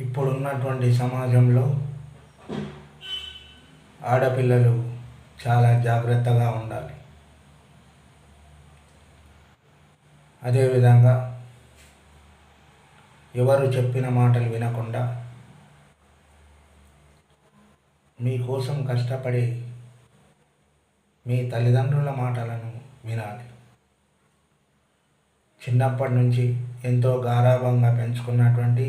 ఇప్పుడున్నటువంటి సమాజంలో ఆడపిల్లలు చాలా జాగ్రత్తగా ఉండాలి. అదేవిధంగా ఎవరు చెప్పిన మాటలు వినకుండా మీకోసం కష్టపడి మీ తల్లిదండ్రుల మాటలను వినాలి. చిన్నప్పటి నుంచి ఎంతో గారాబంగా పెంచుకున్నటువంటి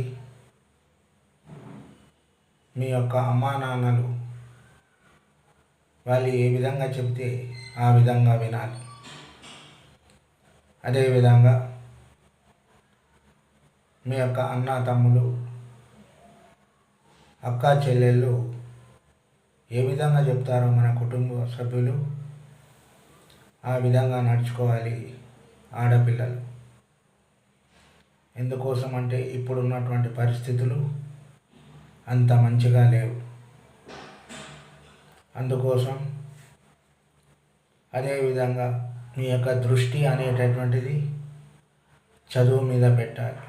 మీ యొక్క అమ్మా నాన్నలు వాళ్ళు ఏ విధంగా చెబితే ఆ విధంగా వినాలి. అదేవిధంగా మీ యొక్క అన్న తమ్ములు అక్క చెల్లెళ్ళు ఏ విధంగా చెప్తారో మన కుటుంబ సభ్యులు ఆ విధంగా నడుచుకోవాలి ఆడపిల్లలు. ఎందుకోసం అంటే ఇప్పుడున్నటువంటి పరిస్థితులు అంత మంచిగా లేవు. అందుకోసం అదేవిధంగా మీ యొక్క దృష్టి అనేటటువంటిది చదువు మీద పెట్టాలి.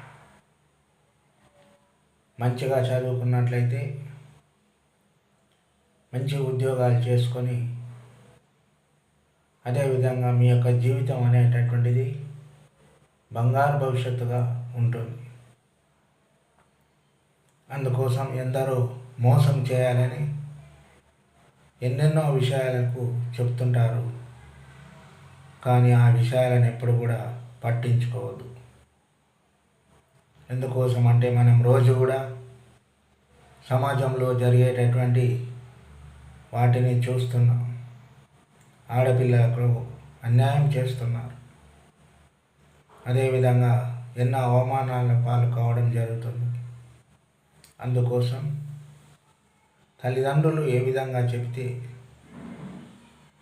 మంచిగా చదువుకున్నట్లయితే మంచి ఉద్యోగాలు చేసుకొని అదేవిధంగా మీ యొక్క జీవితం అనేటటువంటిది బంగారు భవిష్యత్తుగా ఉంటుంది. అందుకోసం ఎందరో మోసం చేయాలని ఎన్నెన్నో విషయాలకు చెప్తుంటారు, కానీ ఆ విషయాలను ఎప్పుడు కూడా పట్టించుకోవద్దు. ఎందుకోసం అంటే మనం రోజు కూడా సమాజంలో జరిగేటటువంటి వాటిని చూస్తున్నాం. ఆడపిల్లలకు అన్యాయం చేస్తున్నారు. అదేవిధంగా ఎన్నో అవమానాల పాలు కావడం జరుగుతుంది. అందుకోసం తల్లిదండ్రులు ఏ విధంగా చెబితే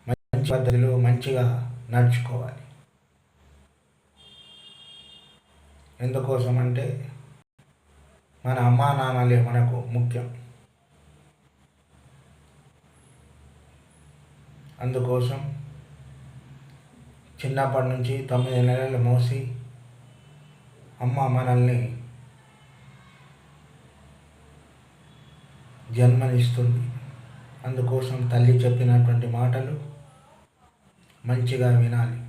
మంచి పద్ధతిలో మంచిగా నడుచుకోవాలి. ఎందుకోసం అంటే మన అమ్మా నాన్నలే మనకు ముఖ్యం. అందుకోసం చిన్నప్పటి నుంచి 9 నెలలు మోసి అమ్మ మనల్ని జన్మనిస్తుంది. అందుకోసం తల్లి చెప్పినటువంటి మాటలు మంచిగా వినాలి.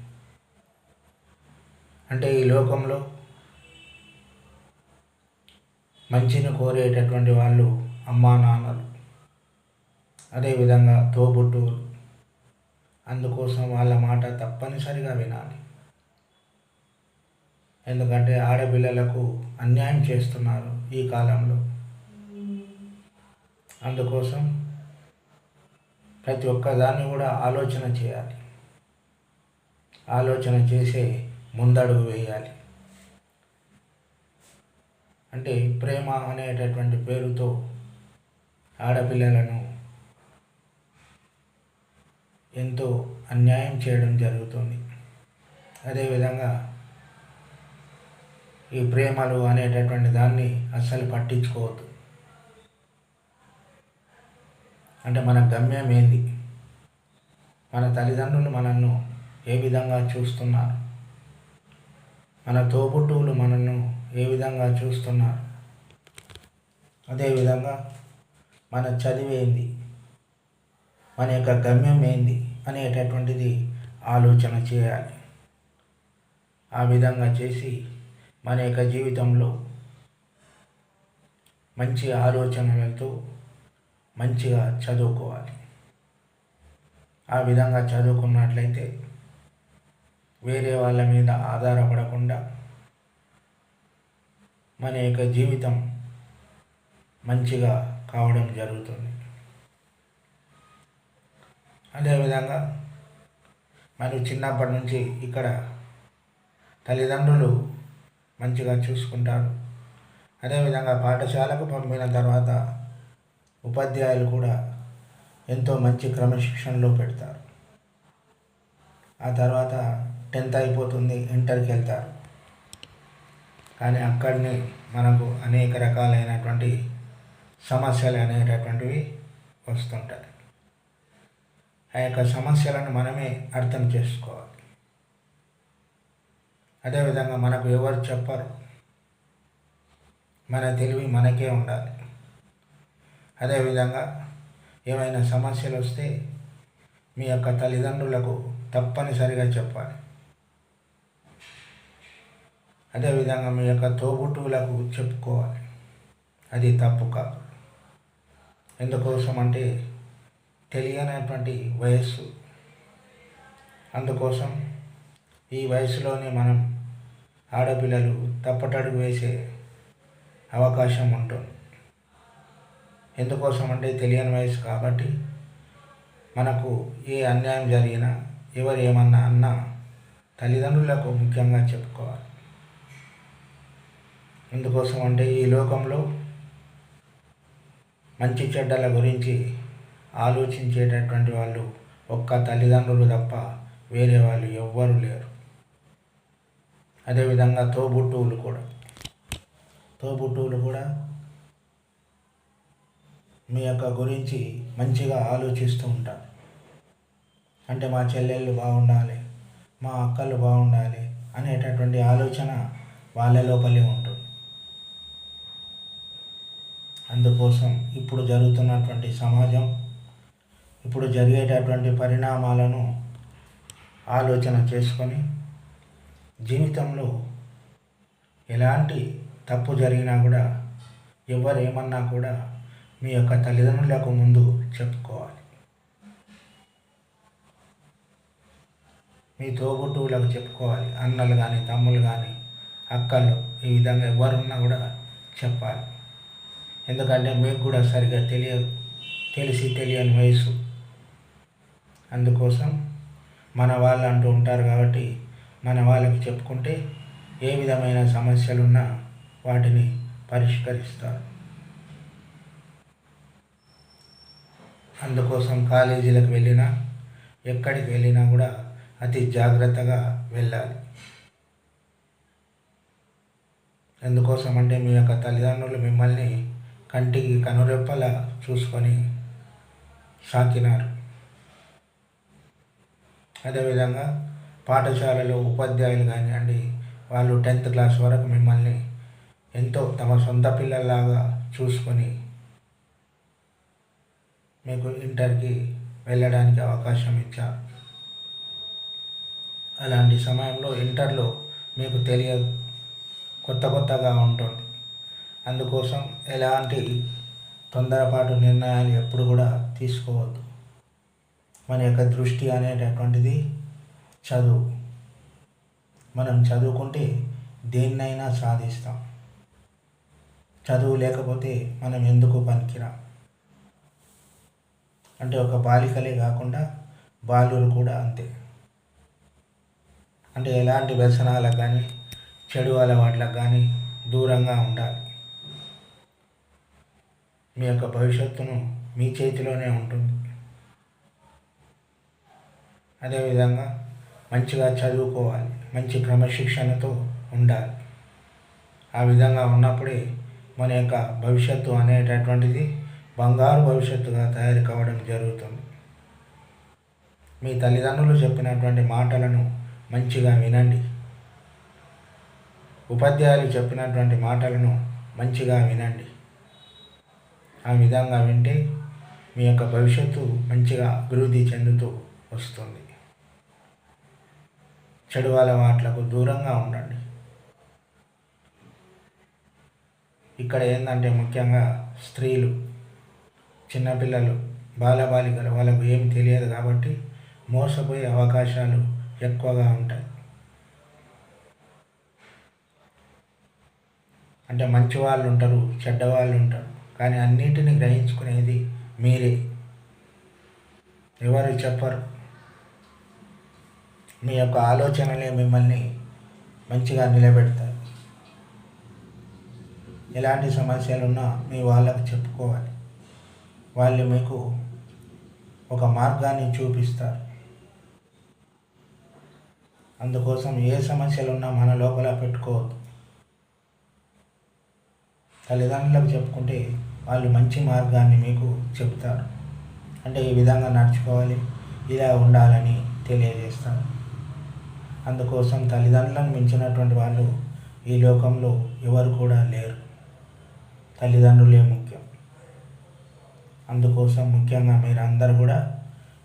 అంటే ఈ లోకంలో మంచిని కోరేటటువంటి వాళ్ళు అమ్మా నాన్నలు, అదేవిధంగా తోబుట్టువులు. అందుకోసం వాళ్ళ మాట తప్పనిసరిగా వినాలి. ఎందుకంటే ఆడపిల్లలకు అన్యాయం చేస్తున్నారు ఈ కాలంలో. అందుకోసం ప్రతి ఒక్కదాన్ని కూడా ఆలోచన చేయాలి. ఆలోచన చేసే ముందడుగు వేయాలి. అంటే ప్రేమ అనేటటువంటి పేరుతో ఆడపిల్లలను ఎంతో అన్యాయం చేయడం జరుగుతుంది. అదేవిధంగా ఈ ప్రేమలు అనేటటువంటి దాన్ని అస్సలు పట్టించుకోవద్దు. అంటే మన గమ్యం ఏంది, మన తల్లిదండ్రులు మనల్ని ఏ విధంగా చూస్తున్నారు, మన తోబుట్టువులు మనల్ని ఏ విధంగా చూస్తున్నారు, అదేవిధంగా మన చదివేంది, మన యొక్క గమ్యం ఏంది అనేటటువంటిది ఆలోచన చేయాలి. ఆ విధంగా చేసి మన యొక్క జీవితంలో మంచి ఆలోచనలతో మంచిగా చదువుకోవాలి. ఆ విధంగా చదువుకున్నట్లయితే వేరే వాళ్ళ మీద ఆధారపడకుండా మన యొక్క జీవితం మంచిగా కావడం జరుగుతుంది. అదేవిధంగా మరి చిన్నప్పటి నుంచి ఇక్కడ తల్లిదండ్రులు మంచిగా చూసుకుంటారు. అదేవిధంగా పాఠశాలకు పంపిన తర్వాత ఉపాధ్యాయులు కూడా ఎంతో మంచి క్రమశిక్షణలో పెడతారు. ఆ తర్వాత 10th అయిపోతుంది, ఇంటర్కి వెళ్తారు. కానీ అక్కడనే మనకు అనేక రకాలైనటువంటి సమస్యలు అనేటటువంటివి వస్తుంటాయి. ఆ యొక్క సమస్యలను మనమే అర్థం చేసుకోవాలి. అదేవిధంగా మనకు ఎవరు చెప్పరు. మన తెలివి మనకే ఉండాలి. అదేవిధంగా ఏమైనా సమస్యలు వస్తే మీ యొక్క తల్లిదండ్రులకు తప్పనిసరిగా చెప్పాలి. అదేవిధంగా మీ యొక్క తోబుట్టువులకు చెప్పుకోవాలి. అది తప్పు కాదు. ఎందుకోసం అంటే తెలియనటువంటి వయస్సు. అందుకోసం ఈ వయసులోనే మనం ఆడపిల్లలు తప్పటడుగు వేసే అవకాశం ఉంటుంది. ఎందుకోసం అంటే తెలియని వయసు కాబట్టి మనకు ఏ అన్యాయం జరిగినా ఎవరు ఏమన్నా అన్నా తల్లిదండ్రులకు ముఖ్యంగా చెప్పుకోవాలి. ఎందుకోసం అంటే ఈ లోకంలో మంచి చెడ్డల గురించి ఆలోచించేటటువంటి వాళ్ళు ఒక్క తల్లిదండ్రులు తప్ప వేరే వాళ్ళు ఎవ్వరూ లేరు. అదేవిధంగా తోబుట్టువులు కూడా మీ యొక్క గురించి మంచిగా ఆలోచిస్తూ ఉంటారు. అంటే మా చెల్లెళ్ళు బాగుండాలి, మా అక్కలు బాగుండాలి అనేటటువంటి ఆలోచన వాళ్ళ లోపలే ఉంటుంది. అందుకోసం ఇప్పుడు జరుగుతున్నటువంటి సమాజం, ఇప్పుడు జరిగేటటువంటి పరిణామాలను ఆలోచన చేసుకొని జీవితంలో ఎలాంటి తప్పు జరిగినా కూడా ఎవరు ఏమన్నా కూడా మీ యొక్క తల్లిదండ్రులకు ముందు చెప్పుకోవాలి. మీ తోబుట్టువులకు చెప్పుకోవాలి. అన్నలు కానీ, తమ్ముళ్ళు కానీ, అక్కలు, ఈ విధంగా ఎవరున్నా కూడా చెప్పాలి. ఎందుకంటే మీకు కూడా సరిగ్గా తెలిసి తెలియని వయసు. అందుకోసం మన వాళ్ళు అంటూ ఉంటారు కాబట్టి మన వాళ్ళకి చెప్పుకుంటే ఏ విధమైన సమస్యలున్నా వాటిని పరిష్కరిస్తారు. అందుకోసం కాలేజీలకు వెళ్ళినా ఎక్కడికి వెళ్ళినా కూడా అతి జాగ్రత్తగా వెళ్ళాలి. ఎందుకోసం అంటే మీ యొక్క తల్లిదండ్రులు మిమ్మల్ని కంటికి కనురెప్పలా చూసుకొని సాకినారు. అదేవిధంగా పాఠశాలలో ఉపాధ్యాయులు కానివ్వండి, వాళ్ళు 10th క్లాస్ వరకు మిమ్మల్ని ఎంతో తమ సొంత పిల్లల్లాగా చూసుకొని మీకు ఇంటర్కి వెళ్ళడానికి అవకాశం ఇచ్చారు. అలాంటి సమయంలో ఇంటర్లో మీకు తెలియదు, కొత్తగా ఉంటుంది. అందుకోసం ఎలాంటి తొందరపాటు నిర్ణయాలు ఎప్పుడు కూడా తీసుకోవద్దు. మన యొక్క దృష్టి అనేటటువంటిది చదువు. మనం చదువుకుంటే దేన్నైనా సాధిస్తాం. చదువు లేకపోతే మనం ఎందుకు పనికిరాం. అంటే ఒక బాలికలే కాకుండా బాలురు కూడా అంతే. అంటే ఎలాంటి వ్యసనాలకు కానీ, చెడు అలవాట్లకు కానీ దూరంగా ఉండాలి. మీ యొక్క భవిష్యత్తును మీ చేతిలోనే ఉంటుంది. అదేవిధంగా మంచిగా చదువుకోవాలి, మంచి క్రమశిక్షణతో ఉండాలి. ఆ విధంగా ఉన్నప్పుడే మన యొక్క భవిష్యత్తు అనేటటువంటిది బంగారు భవిష్యత్తుగా తయారు కావడం జరుగుతుంది. మీ తల్లిదండ్రులు చెప్పినటువంటి మాటలను మంచిగా వినండి. ఉపాధ్యాయులు చెప్పినటువంటి మాటలను మంచిగా వినండి. ఆ విధంగా వింటే మీ యొక్క భవిష్యత్తు మంచిగా అభివృద్ధి చెందుతూ వస్తుంది. చెడు అలవాట్లకు దూరంగా ఉండండి. ఇక్కడ ఏంటంటే ముఖ్యంగా స్త్రీలు, చిన్నపిల్లలు, బాలబాలికలు వాళ్ళకు ఏమి తెలియదు కాబట్టి మోసపోయే అవకాశాలు ఎక్కువగా ఉంటాయి. అంటే మంచి వాళ్ళు ఉంటారు, చెడ్డవాళ్ళు ఉంటారు, కానీ అన్నిటిని గ్రహించుకునేది మీరే. ఎవరు చెప్పరు. మీ యొక్క ఆలోచనలే మిమ్మల్ని మంచిగా నిలబెడతాయి. ఎలాంటి సమస్యలున్నా మీ వాళ్ళకు చెప్పుకోవాలి. వాళ్ళు మీకు ఒక మార్గాన్ని చూపిస్తారు. అందుకోసం ఏ సమస్యలున్నా మన లోపల పెట్టుకోవద్దు. తల్లిదండ్రులకు చెప్పుకుంటే వాళ్ళు మంచి మార్గాన్ని మీకు చెప్తారు. అంటే ఈ విధంగా నడుచుకోవాలి, ఇలా ఉండాలని తెలియజేస్తారు. అందుకోసం తల్లిదండ్రులను మించినటువంటి వాళ్ళు ఈ లోకంలో ఎవరు కూడా లేరు. తల్లిదండ్రులే ముఖ్యం. అందుకోసం ముఖ్యంగా మీరు అందరూ కూడా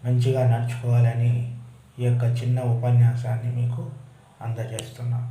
మంచిగా నడుచుకోవాలని ఈ యొక్క చిన్న ఉపన్యాసాన్ని మీకు అందజేస్తున్నాను.